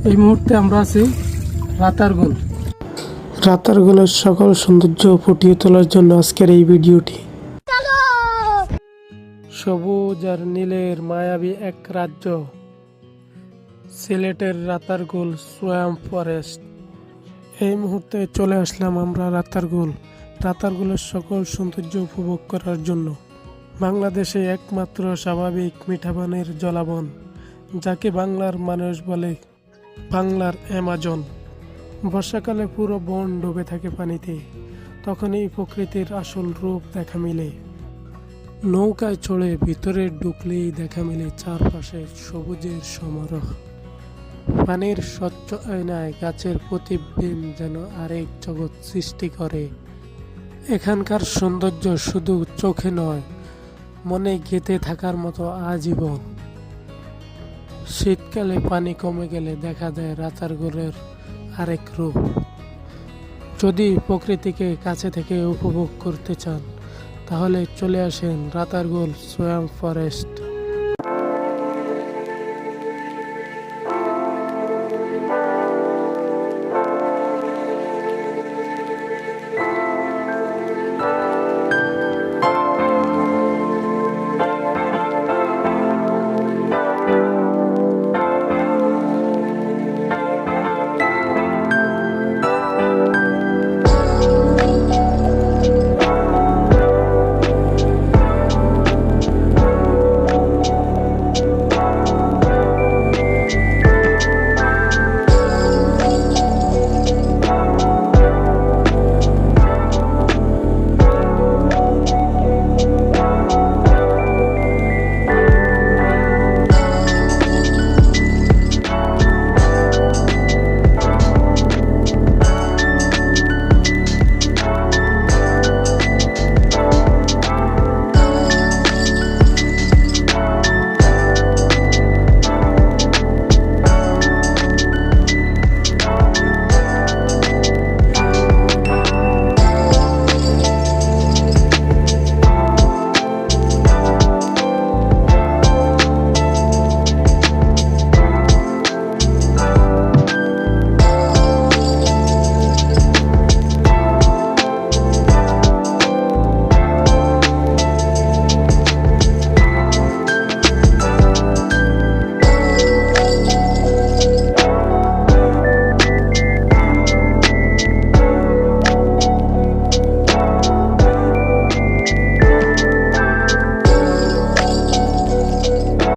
এই মুহূর্তে আমরা আছি রাতারগুল। রাতারগুলের সকল সৌন্দর্য ফুটিয়ে তোলার জন্য আজকের এই ভিডিওটি। সবুজ আর নীলের মায়াবী এক রাজ্য, সিলেটের রাতারগুল সোয়াম্প ফরেস্ট। এই মুহূর্তে চলে আসলাম আমরা রাতারগুলের সকল সৌন্দর্য উপভোগ করার জন্য। বাংলাদেশে একমাত্র স্বাভাবিক মিঠাপানির জলাবন, যাকে বাংলার মানুষ বলে বাংলার অ্যামাজন। বর্ষাকালে পুরো বন ডুবে থাকে পানিতে, তখনই প্রকৃতির আসল রূপ দেখা মিলে। নৌকায় চড়ে ভিতরে ঢুকলেই দেখা মিলে চারপাশে সবুজের সমারোহ। পানির স্বচ্ছ আয়নায় গাছের প্রতিবিম্ব যেন আরেক জগৎ সৃষ্টি করে। এখানকার সৌন্দর্য শুধু চোখে নয়, মনে গেঁথে থাকার মতো আজীবন। শীতকালে পানি কমে গেলে দেখা যায় রাতারগুলের আরেক রূপ। যদি প্রকৃতিকে কাছে থেকে উপভোগ করতে চান, তাহলে চলে আসেন রাতারগুল সোয়াম্প ফরেস্ট।